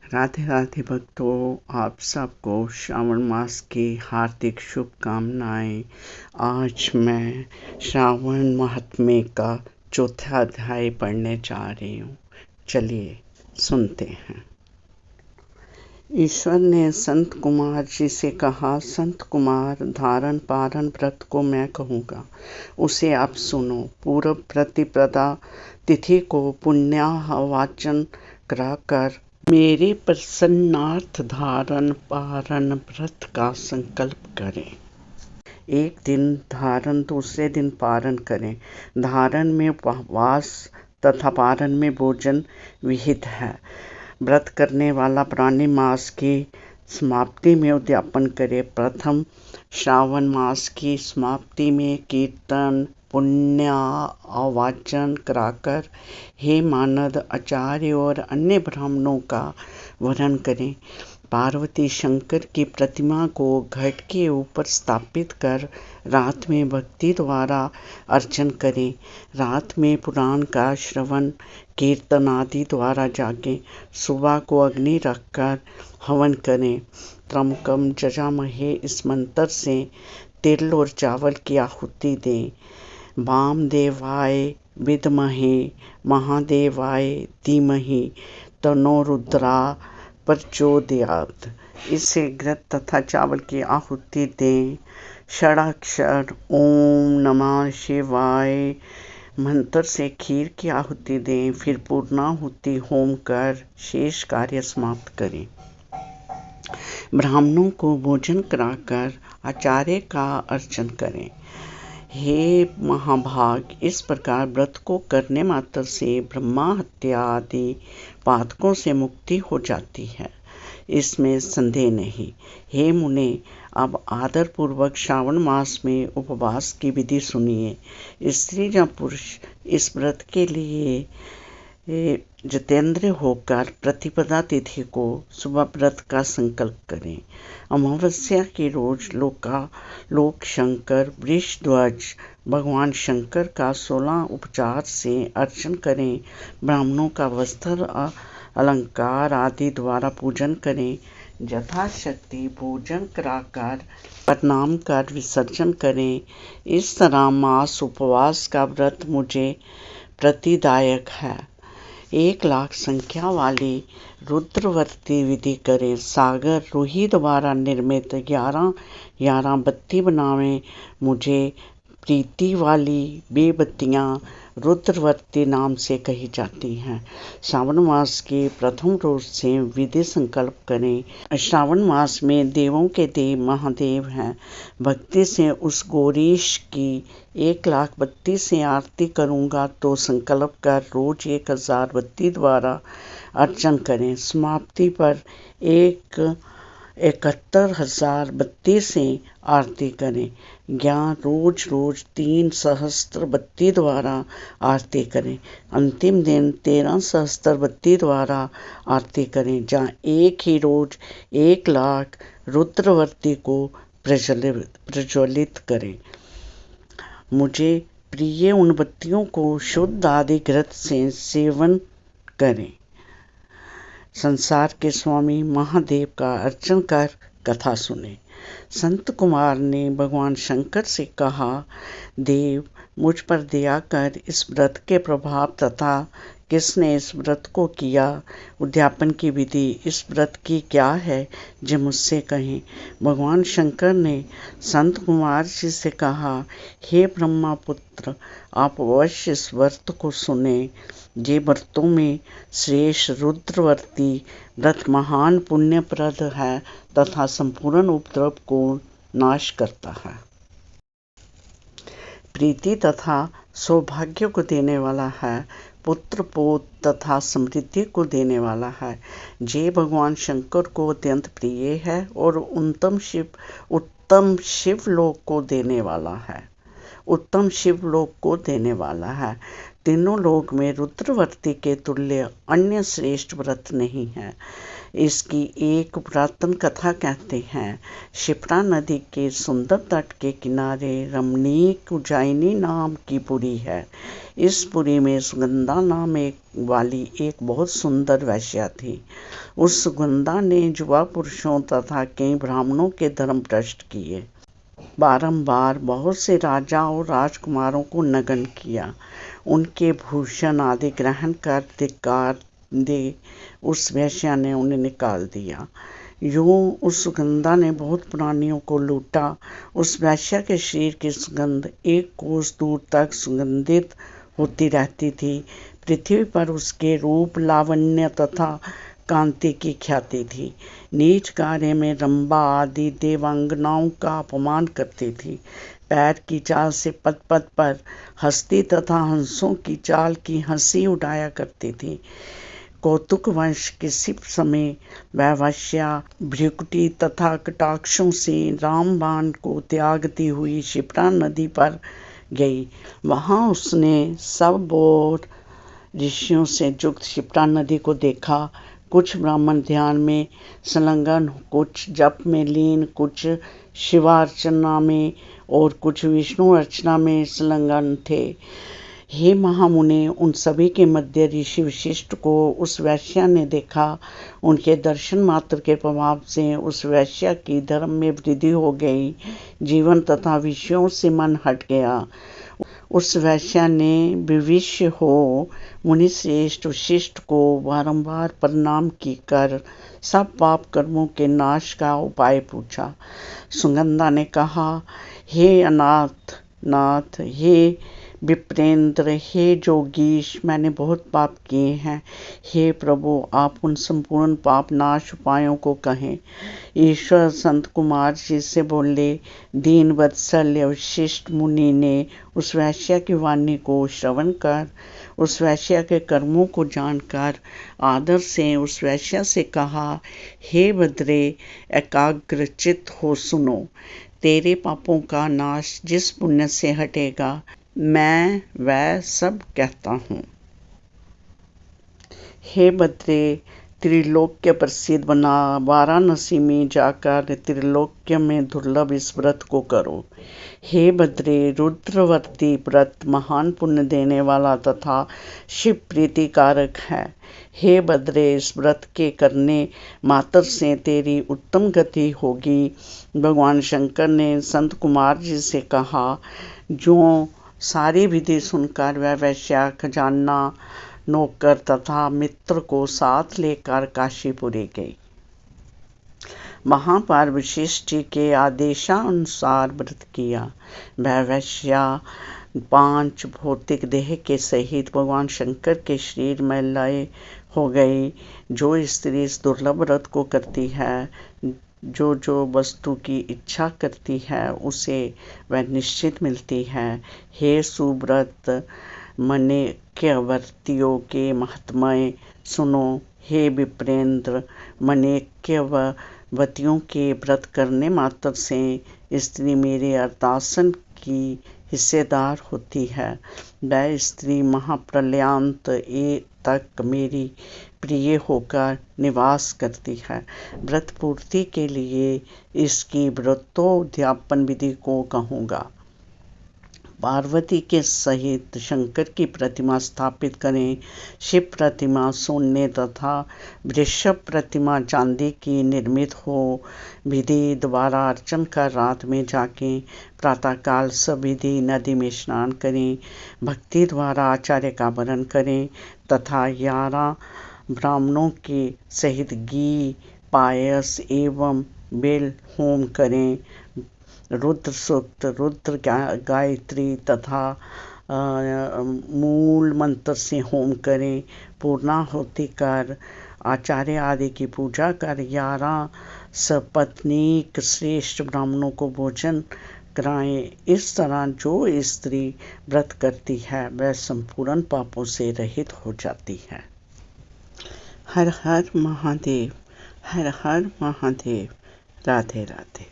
राधे राधे भक्तों, आप सबको श्रावण मास की हार्दिक शुभकामनाएं। आज मैं श्रावण महात्म्य का चौथा अध्याय पढ़ने जा रही हूँ। चलिए सुनते हैं। ईश्वर ने संत कुमार जी से कहा, संत कुमार, धारण पारण व्रत को मैं कहूँगा, उसे आप सुनो। पूर्व प्रतिपदा तिथि को पुण्याहवाचन कराकर मेरे प्रसन्नार्थ धारण पारण व्रत का संकल्प करें। एक दिन धारण, दूसरे दिन पारण करें। धारण में उपवास तथा पारण में भोजन विहित है। व्रत करने वाला प्राणी मास की समाप्ति में उद्यापन करे। प्रथम श्रावण मास की समाप्ति में कीर्तन पुण्य आवाचन कराकर हे मानद आचार्य और अन्य ब्राह्मणों का वरण करें। पार्वती शंकर की प्रतिमा को घट के ऊपर स्थापित कर रात में भक्ति द्वारा अर्चन करें। रात में पुराण का श्रवण कीर्तन आदि द्वारा जागें। सुबह को अग्नि रखकर हवन करें। त्रमकम जजामहे इस मंत्र से तिल और चावल की आहुति दें। वामदेवाय विद्महे महादेवाय धीमहि तन्नो रुद्रा प्रचोदयात्। इससे घृत तथा चावल की आहुति दें। षडाक्षर ओम नमः शिवाय मंत्र से खीर की आहुति दें। फिर पूर्णाहुति होम कर शेष कार्य समाप्त करें। ब्राह्मणों को भोजन कराकर आचार्य का अर्चन करें। हे महाभाग, इस प्रकार व्रत को करने मात्र से ब्रह्मा हत्या आदि पातकों से मुक्ति हो जाती है, इसमें संदेह नहीं। हे मुने, अब आदर पूर्वक श्रावण मास में उपवास की विधि सुनिए। स्त्री या पुरुष इस व्रत के लिए जितेंद्र होकर प्रतिपदा तिथि को सुबह व्रत का संकल्प करें। अमावस्या के रोज लोक शंकर वृषध्वज भगवान शंकर का 16 उपचार से अर्चन करें। ब्राह्मणों का वस्त्र अलंकार आदि द्वारा पूजन करें। यथाशक्ति भोजन कराकर प्रणाम कर विसर्जन करें। इस तरह मास उपवास का व्रत मुझे प्रतिदायक है। 1,00,000 संख्या वाली रुद्रवर्ती विधि करें। सागर रूही द्वारा निर्मित 11 बत्ती बनावें। मुझे प्रीति वाली बेबत्तियाँ रुद्रवर्ती नाम से कही जाती हैं। श्रावण मास के प्रथम रोज से विधि संकल्प करें। श्रावण मास में देवों के देव महादेव हैं। भक्ति से उस गौरीश की 1,00,000 बत्ती से आरती करूँगा तो संकल्प कर रोज 1,000 बत्ती द्वारा अर्चन करें। समाप्ति पर 71,000 बत्ती से आरती करें। रोज 3 सहस्त्र बत्ती द्वारा आरती करें। अंतिम दिन 13 सहस्त्र बत्ती द्वारा आरती करें, जहाँ एक ही रोज 1,00,000 रुद्रवर्ती को प्रज्वलित करें। मुझे प्रिय उन बत्तियों को शुद्ध आदि घृत से सेवन करें। संसार के स्वामी महादेव का अर्चन कर कथा सुने। संत कुमार ने भगवान शंकर से कहा, देव, मुझ पर दया कर इस व्रत के प्रभाव तथा किसने इस व्रत को किया, उद्यापन की विधि इस व्रत की क्या है, जो मुझसे कहें। भगवान शंकर ने संत कुमार जी से कहा, हे ब्रह्मा पुत्र, आप अवश्य इस व्रत को सुने। ये व्रतों में श्रेष्ठ रुद्रवर्ती व्रत महान पुण्यप्रद है तथा संपूर्ण उपद्रव को नाश करता है। प्रीति तथा सौभाग्य को देने वाला है। पुत्र पोत तथा समृद्धि को देने वाला है। जे भगवान शंकर को अत्यंत प्रिय है और उत्तम शिव लोक को देने वाला है। तीनों लोक में रुद्रवर्ती के तुल्य अन्य श्रेष्ठ व्रत नहीं है। इसकी एक पुरातन कथा कहते हैं। क्षिप्रा नदी के सुंदर तट के किनारे रमणीक उज्जैनी नाम की पुरी है। इस पुरी में सुगंधा नाम वाली एक बहुत सुंदर वैश्या थी। उस सुगंधा ने युवा पुरुषों तथा कई ब्राह्मणों के धर्म भ्रष्ट किए। बारंबार बहुत से राजा और राजकुमारों को नग्न किया। उनके भूषण आदि ग्रहण कर धिक्कार दे उस वैश्या ने उन्हें निकाल दिया। यूं उस सुगंधा ने बहुत प्राणियों को लूटा। उस वैश्या के शरीर की सुगंध एक कोस दूर तक सुगंधित होती रहती थी। पृथ्वी पर उसके रूप, लावण्य तथा कांति की ख्याति थी। नीच कार्य में रंभा आदि देवांगनाओं का अपमान करती थी। पैर की चाल से पद पद पर हंसती तथा हंसों की चाल की हंसी उड़ाया करती थी। कौतुकवश किसी समय वह वैश्या भ्रुकुटी तथा कटाक्षों से रामबाण को त्यागती हुई क्षिप्रा नदी पर गई। वहां उसने सब और ऋषियों से युक्त क्षिप्रा नदी को देखा। कुछ ब्राह्मण ध्यान में संलग्न, कुछ जप में लीन, कुछ शिवार्चना में और कुछ विष्णु अर्चना में संलग्न थे। हे महामुने, उन सभी के मध्य ऋषि वशिष्ठ को उस वैश्या ने देखा। उनके दर्शन मात्र के प्रभाव से उस वैश्या की धर्म में वृद्धि हो गई। जीवन तथा विषयों से मन हट गया। उस वैश्या ने विविष्य हो मुनि श्रेष्ठ वशिष्ठ को बारंबार प्रणाम की कर सब पाप कर्मों के नाश का उपाय पूछा। सुगंधा ने कहा, हे अनाथ नाथ, हे विप्रेंद्र, हे जोगीश, मैंने बहुत पाप किए हैं। हे प्रभु, आप उन संपूर्ण पाप नाश उपायों को कहें। ईश्वर संत कुमार जी से बोले। दीन वत्सल्य वशिष्ठ मुनि ने उस वैश्या की वाणी को श्रवण कर, उस वैश्या के कर्मों को जानकर आदर से उस वैश्या से कहा, हे भद्रे, एकाग्रचित हो सुनो। तेरे पापों का नाश जिस पुण्य से हटेगा, मैं वह सब कहता हूँ। हे भद्रे, त्रिलोक्य प्रसिद्ध बना वाराणसी में जाकर त्रिलोक्य में दुर्लभ इस व्रत को करो। हे भद्रे, रुद्रवर्ती व्रत महान पुण्य देने वाला तथा शिव प्रीतिकारक है। हे भद्रे, इस व्रत के करने मात्र से तेरी उत्तम गति होगी। भगवान शंकर ने संत कुमार जी से कहा। जो सारी विधि सुनकर वह वैश्या खजाना, नौकर तथा मित्र को साथ लेकर काशीपुरी गई। वहां पर वशिष्ठ जी के आदेशानुसार व्रत किया। वह वैश्या 5 भौतिक देह के सहित भगवान शंकर के शरीर में लय हो गई। जो स्त्री इस दुर्लभ व्रत को करती है, जो वस्तु की इच्छा करती है, उसे वह निश्चित मिलती है। हे सुव्रत मनेक्यवर्तियों के महात्म्य सुनो। हे विप्रेंद्र, मनेक्यवतियों के व्रत करने मात्र से स्त्री मेरे अरदासन की हिस्सेदार होती है। वह स्त्री महाप्रलयांत तक मेरी प्रिय होकर निवास करती है। व्रत पूर्ति के लिए इसकी व्रतोद्यापन विधि को कहूँगा। पार्वती के सहित शंकर की प्रतिमा स्थापित करें। शिव प्रतिमा सोने तथा वृषभ प्रतिमा चांदी की निर्मित हो। विधि द्वारा अर्चन कर रात में जाके प्रातःकाल सविधि नदी में स्नान करें। भक्ति द्वारा आचार्य का वरण करें तथा 11 ब्राह्मणों के सहित घी, पायस एवं बेल होम करें। रुद्र सूक्त, रुद्र गायत्री तथा मूल मंत्र से होम करें। पूर्णाहुति कर आचार्य आदि की पूजा कर 11 सपत्नीक श्रेष्ठ ब्राह्मणों को भोजन कराएं। इस तरह जो स्त्री व्रत करती है वह संपूर्ण पापों से रहित हो जाती है। हर हर महादेव, हर हर महादेव। राधे राधे।